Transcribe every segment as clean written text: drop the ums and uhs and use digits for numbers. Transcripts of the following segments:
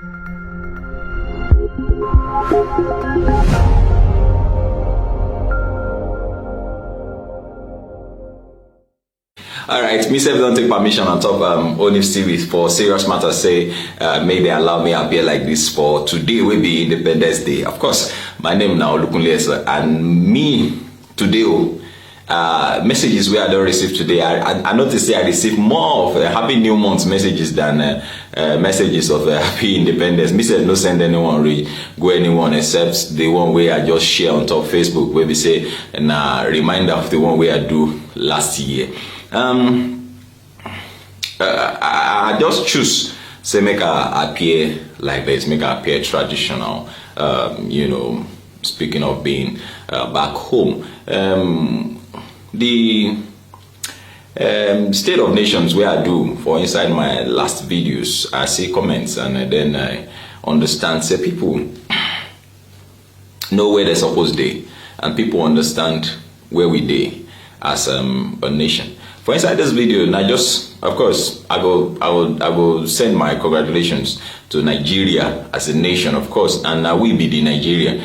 All right, me self don't take permission on top ONIFTV for serious matters. Say may they allow me appear like this for today will be Independence Day. Of course, my name now Olukunle and me today. Messages where I don't receive today. I noticed that I receive more of Happy New Month messages than messages of Happy Independence. Me said no send anyone go anyone except the one where I just share on top Facebook where we say and reminder of the one where I do last year. I just choose say make I appear like this, make I appear traditional. You know, speaking of being back home. The State of Nations where I do for inside my last videos, I see comments and then I understand say people know where they're supposed to be and people understand where we dey as a nation. For inside this video, and I just of course I will send my congratulations to Nigeria as a nation, of course, and now we be the Nigeria.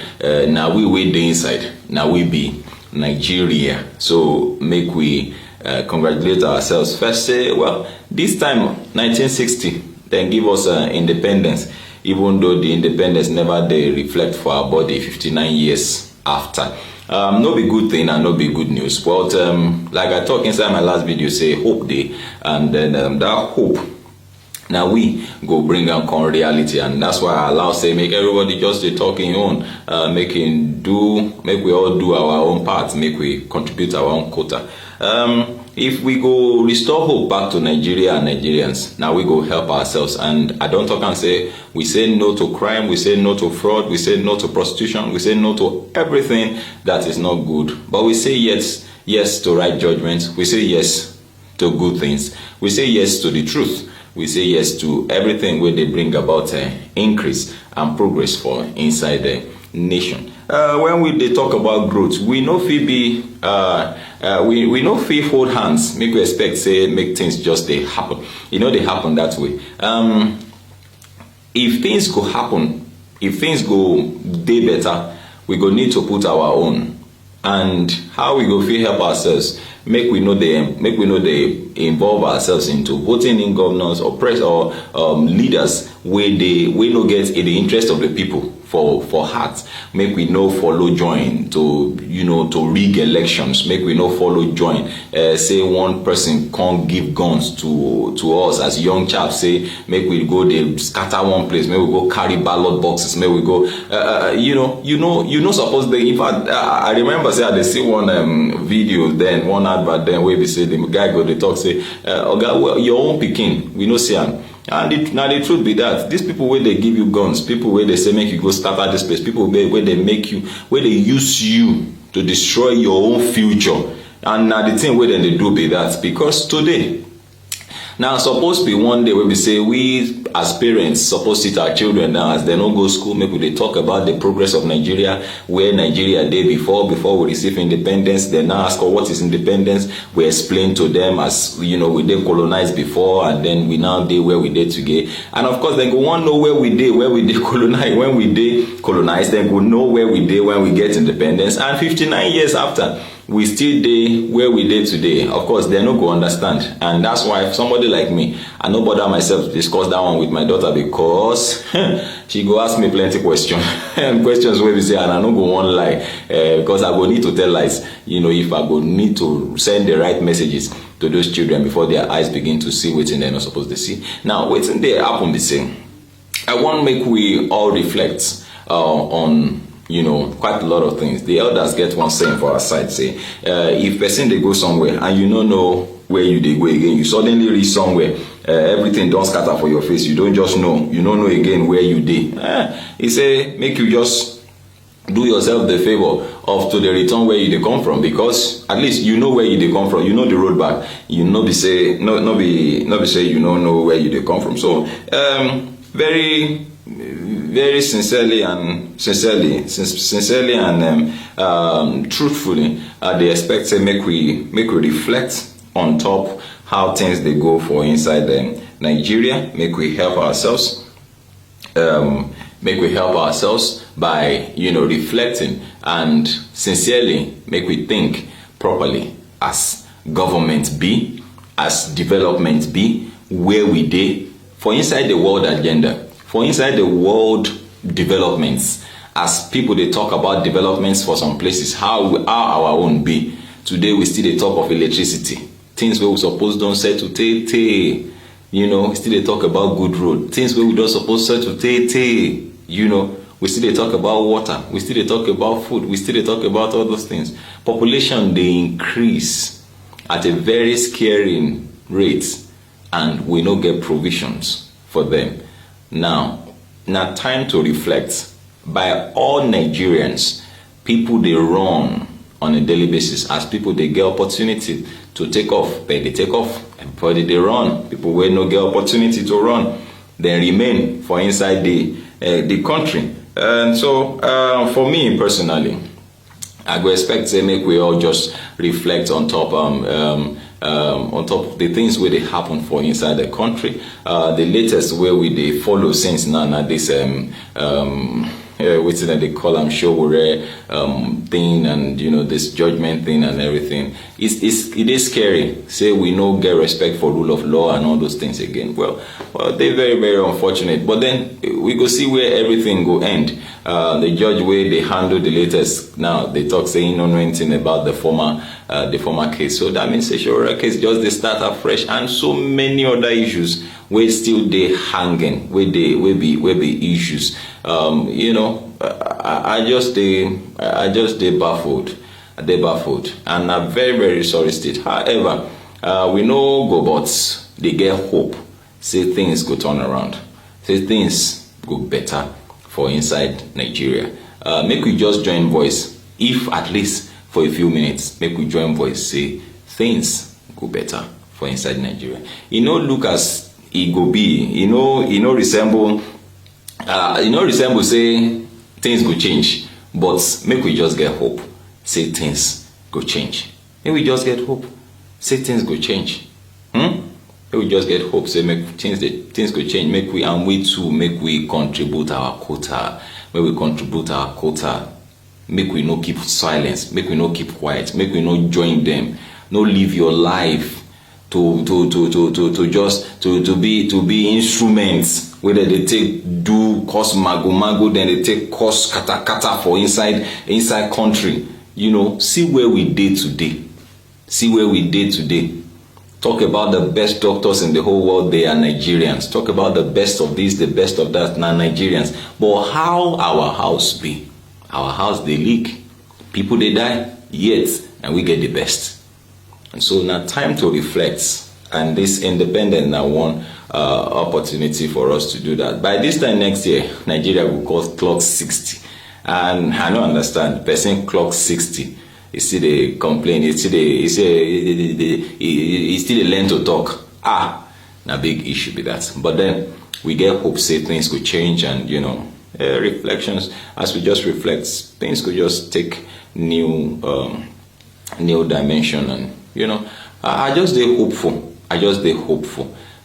Now we wait the inside. Now we be Nigeria. So make we congratulate ourselves. First say, well, this time 1960, then give us independence, even though the independence never they reflect for our body 59 years after. No be good thing and no be good news. But like I talk inside my last video, say hope day, and then that hope now we go bring on reality, and that's why I allow say make everybody just they talking on, make we all do our own part, make we contribute our own quota. If we go restore hope back to Nigeria and Nigerians, now we go help ourselves. And I don't talk and say we say no to crime, we say no to fraud, we say no to prostitution, we say no to everything that is not good. But we say yes to right judgment, we say yes to good things, we say yes to the truth. We say yes to everything where they bring about increase and progress for inside the nation. When they talk about growth, we know fee be we know fee hold hands. Make we expect say make things just they happen. You know they happen that way. If things go happen, if things go day better, we go need to put our own. And how we go feel help ourselves? Make we know they involve ourselves into voting in governors or press or leaders where we no get in the interest of the people for heart. Make we no follow join to to rig elections. Make we no follow join. Say one person can't give guns to us as young chaps. Say make we go they scatter one place. Make we go carry ballot boxes. Make we go suppose they. In fact, I remember say I see one video then one advert then where we say the guy go they talk say okay, well, your own pikin we no see him. And now the truth be that these people where they give you guns, people where they say make you go start at this place, people where they make you, where they use you to destroy your own future. And now the thing where then they do be that because today now supposed to be one day where we say we as parents supposed to teach our children now as they don't go school, maybe they talk about the progress of Nigeria, where Nigeria did before we receive independence. They now ask what is independence. We explain to them as we did colonized before, and then we now did where we did today. And of course, they go want to know where we did colonize, when we did colonize, they go know where we did when we get independence. And 59 years after, we still dey where we dey today. Of course, they no go understand, and that's why if somebody like me, I no bother myself to discuss that one with my daughter because she go ask me plenty questions questions where we say, and I no go one lie because I go need to tell lies. If I go need to send the right messages to those children before their eyes begin to see what they're not supposed to see. Now, what's in there happen the same. I want make we all reflect on quite a lot of things. The elders get one saying for our side, say, if person they go somewhere and you don't know where you they go again, you suddenly reach somewhere, everything don't scatter for your face. You don't just know, you don't know again where you did. He say, make you just do yourself the favor of to the return where you they come from, because at least you know where you they come from. You know the road back. You know be say no be say you don't know where you they come from. So very sincerely and truthfully, they expect to make we reflect on top how things they go for inside Nigeria. Make we help ourselves make we help ourselves by, reflecting, and sincerely make we think properly as government be, as development be, where we dey for inside the world agenda, for inside the world developments. As people they talk about developments for some places, how our own be. Today we still dey talk of electricity, things where we suppose don't settle tey. We still dey talk about good road, things where we don't suppose settle tey. We still dey talk about water, we still dey talk about food, we still dey talk about all those things. Population they increase at a very scary rate, and we no get provisions for them. Now time to reflect. By all Nigerians, people they run on a daily basis. As people they get opportunity to take off, but they take off. Everybody they run. People where no get opportunity to run, they remain for inside the country. And so for me personally, I go expect to make we all just reflect on top of the things where they happen for inside the country. The latest where we they follow since now this what's that they call Showore thing, and this judgment thing and everything. It is scary. Say we no get respect for rule of law and all those things again. Well, they're very, very unfortunate. But then we go see where everything go end. The judge where they handle the latest now, they talk saying no anything about the former case. So that means the Showore case just they start afresh, and so many other issues where still they hanging, where be issues. I just they baffled. They baffled, and a very, very sorry state. However, we know go, but they get hope. Say things go turn around. Say things go better for inside Nigeria. Make we just join voice, if at least for a few minutes. Make we join voice. Say things go better for inside Nigeria. Look as it go be. Resemble. Resemble say things go change, but make we just get hope. Say things go change. Make we just get hope. Say things go change. Make we just get hope. Say make things go change. Make we too make we contribute our quota. Make we contribute our quota. Make we no keep silence. Make we no keep quiet. Make we no join them. No live your life to be instruments, whether they take do cause mago, then they take cause kata for inside country. See where we did today. See where we did today. Talk about the best doctors in the whole world, they are Nigerians. Talk about the best of this, the best of that, now Nigerians. But how our house be? Our house they leak. People they die, yet, and we get the best. And so now time to reflect, and this independent now one opportunity for us to do that. By this time next year, Nigeria will clock 60. And I don't understand, person clock 60. You see they complain, you still learn to talk. Na big issue be that. But then we get hope, say things could change, and reflections, as we just reflect, things could just take new dimension. And I just stay hopeful.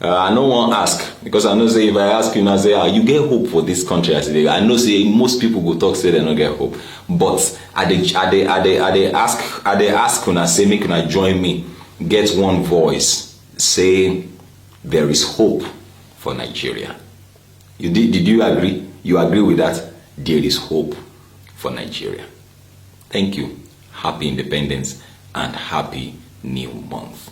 I no one ask, because I know say if I ask you now, say you get hope for this country. I know say most people go talk say they don't get hope, but I they ask una say make una join me, get one voice, say there is hope for Nigeria. Did you agree? You agree with that? There is hope for Nigeria. Thank you. Happy Independence and happy new month.